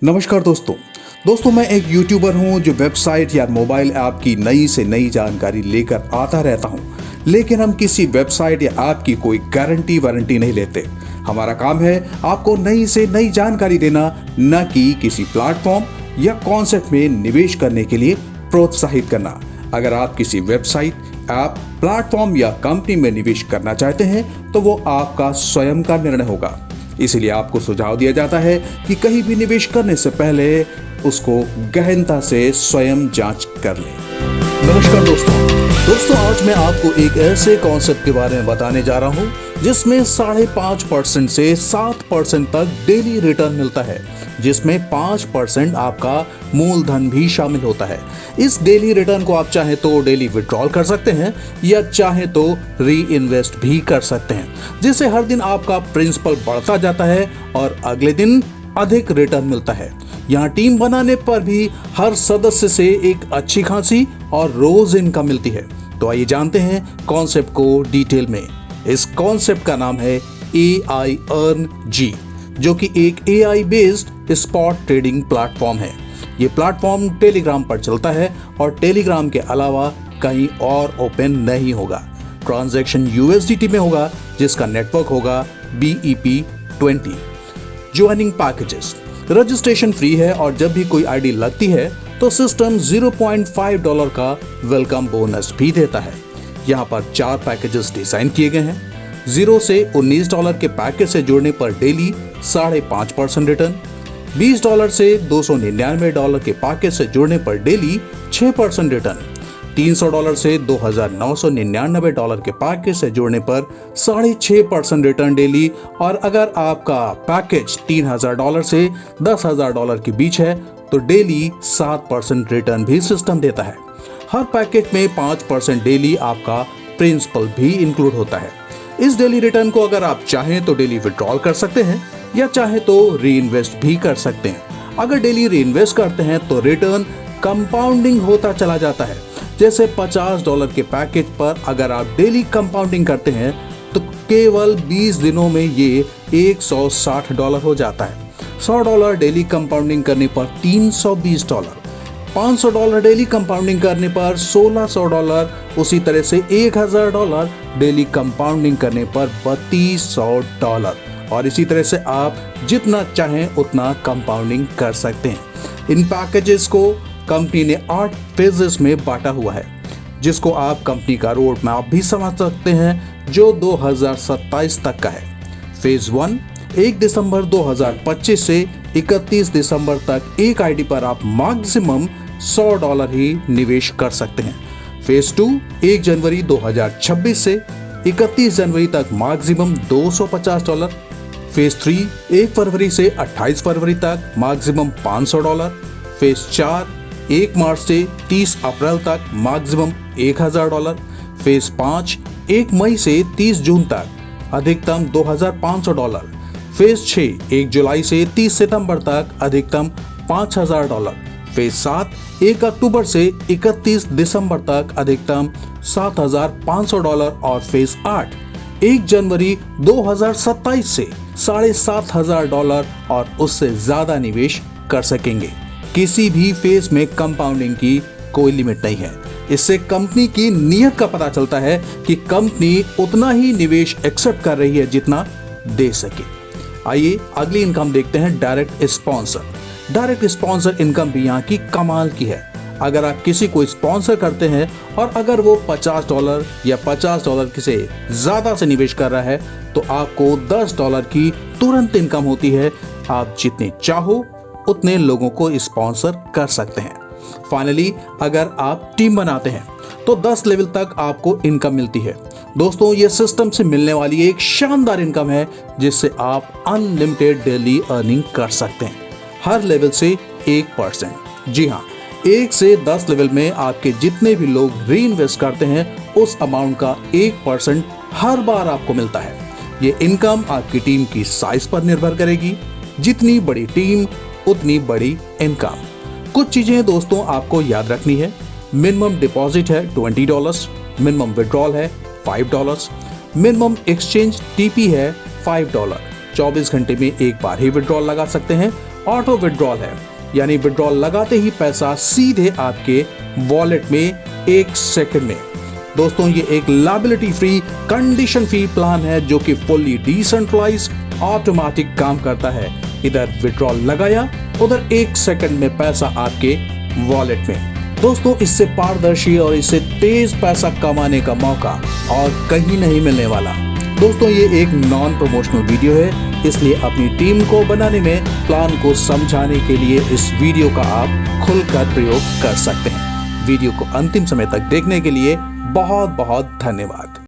नमस्कार दोस्तों मैं एक यूट्यूबर हूं जो वेबसाइट या मोबाइल ऐप की नई से नई जानकारी लेकर आता रहता हूं। लेकिन हम किसी वेबसाइट या ऐप की कोई वारंटी नहीं लेते। हमारा काम है आपको नई से नई जानकारी देना, न कि किसी प्लेटफॉर्म या कॉन्सेप्ट में निवेश करने के लिए प्रोत्साहित करना। अगर आप किसी वेबसाइट, ऐप, प्लेटफॉर्म या कंपनी में निवेश करना चाहते हैं तो वो आपका स्वयं का निर्णय होगा। इसीलिए आपको सुझाव दिया जाता है कि कहीं भी निवेश करने से पहले उसको गहनता से स्वयं जांच कर लें। नमस्कार दोस्तों आज मैं आपको एक ऐसे कॉन्सेप्ट के बारे में बताने जा रहा हूं जिसमें 5.5% से 7% तक डेली रिटर्न मिलता है, जिसमें 5% आपका मूलधन भी शामिल होता है। इस डेली रिटर्न को आप चाहे तो डेली विड्रॉल कर सकते हैं या चाहे तो री इन्वेस्ट भी कर सकते हैं, जिससे हर दिन आपका प्रिंसिपल बढ़ता जाता है और अगले दिन अधिक रिटर्न मिलता है। यहाँ टीम बनाने पर भी हर सदस्य से एक अच्छी खासी और रोज इनकम मिलती है। तो आइए जानते हैं कॉन्सेप्ट को डिटेल में। इस कॉन्सेप्ट का नाम है AI Earn G, जो कि एक AI based spot trading platform है। ये प्लेटफॉर्म टेलीग्राम पर चलता है और टेलीग्राम के अलावा कहीं और ओपन नहीं होगा। ट्रांजैक्शन USDT में होगा, जिसका नेटवर्क होगा BEP20। Joining packages, registration free है और जब भी कोई आईडी लगती है तो सिस्टम $0.5 का वेलकम बोनस भी देता है। यहाँ पर 4 पैकेजेस डिजाइन किए गए हैं। $0 से $19 के पैकेज से जुड़ने पर डेली 5.5% रिटर्न, $20 से $299 के पैकेज से जुड़ने पर डेली 6% रिटर्न, $300 से $2,999 के पैकेज से जुड़ने पर 6.5% रिटर्न डेली, और अगर आपका पैकेज $3,000 से $10,000 के बीच है तो डेली 7% रिटर्न भी सिस्टम देता है। हर पैकेज में 5% डेली आपका प्रिंसिपल भी इंक्लूड होता है। इस डेली रिटर्न को अगर आप चाहें तो डेली विड्रॉल कर सकते हैं या चाहे तो री इन्वेस्ट भी कर सकते हैं। अगर डेली री इन्वेस्ट करते हैं तो रिटर्न कंपाउंडिंग होता चला जाता है। जैसे $50 के पैकेज पर अगर आप डेली कंपाउंडिंग करते हैं तो केवल 20 दिनों में ये $160 हो जाता है। $100 डेली कंपाउंडिंग करने पर $320, $500 डेली कंपाउंडिंग करने पर $1,600, उसी तरह से $1,000 डेली कंपाउंडिंग करने पर $3,200, और इसी तरह से आप जितना चाहें उतना कंपाउंडिंग कर सकते हैं। इन पैकेजेस को कंपनी ने 8 फेजेस में बांटा हुआ है, जिसको आप कंपनी का रोड मैप भी समझ सकते हैं, जो 2027 तक का है। फेज 1 1 दिसंबर 2025 से 31 दिसंबर तक एक आईडी पर आप मैक्सिमम $100 ही निवेश कर सकते हैं। फेज 2 1 जनवरी 2026 से 31 जनवरी तक मैक्सिमम $250। फेज 3 1 फरवरी से 28 फरवरी तक मैक्सिमम $500। फेज 4 1 मार्च से 30 अप्रैल तक मैक्सिमम $1,000। फेज 5 1 मई से 30 जून तक अधिकतम $2,500। फेज 6 1 जुलाई से 30 सितंबर तक अधिकतम $5,000। फेज 7 1 अक्टूबर से 31 दिसंबर तक अधिकतम $7,500, और फेज 8 1 जनवरी 2027 से $7,500 और उससे ज्यादा निवेश कर सकेंगे। किसी भी फेज में कंपाउंडिंग की कोई लिमिट नहीं है। इससे कंपनी की नीयत का पता चलता है कि कंपनी उतना ही निवेश एक्सेप्ट कर रही है जितना दे सके। आइए अगली इनकम देखते हैं, direct sponsor. Direct sponsor income भी यहाँ की कमाल की है। अगर आप किसी को स्पॉन्सर करते हैं और अगर वो $50 या $50 से ज्यादा से निवेश कर रहा है तो आपको $10 की तुरंत इनकम होती है। आप जितने चाहो उतने लोगों को स्पॉन्सर कर सकते हैं। फाइनली अगर आप टीम बनाते हैं तो 10 लेवल तक आपको इनकम मिलती है। दोस्तों ये सिस्टम से मिलने वाली एक शानदार इनकम है, जिससे आप अनलिमिटेड डेली अर्निंग कर सकते हैं, हर लेवल से 1%। जी हाँ, 1 से 10 लेवल में आपके जितने भी लोग री इन्वेस्ट करते हैं उस अमाउंट का 1% हर बार आपको मिलता है। ये इनकम आपकी टीम की साइज पर निर्भर करेगी। जितनी बड़ी टीम उतनी बड़ी इनकम। कुछ चीजें दोस्तों आपको याद रखनी है। मिनिमम डिपॉजिट है $20, मिनिमम विड्रॉल है $5, मिनिमम एक्सचेंज TP है $5। 24 घंटे में एक बार ही विड्रॉल लगा सकते हैं ऑटो विड्रॉल है, यानी विड्रॉल लगाते ही पैसा सीधे आपके वॉलेट में 1 सेकंड में। दोस्तों ये एक liability free, condition free plan है जो कि फुल्ली डिसेंट्रलाइज ऑटोमेटिक काम करता है। इधर विड्रॉल लगाया, उधर 1 सेकंड में पैसा आपके वॉलेट में। दोस्तों इससे पारदर्शी और इससे तेज पैसा कमाने का मौका और कहीं नहीं मिलने वाला। दोस्तों ये एक नॉन प्रमोशनल वीडियो है, इसलिए अपनी टीम को बनाने में प्लान को समझाने के लिए इस वीडियो का आप खुलकर प्रयोग कर सकते हैं। वीडियो को अंतिम समय तक देखने के लिए बहुत बहुत धन्यवाद।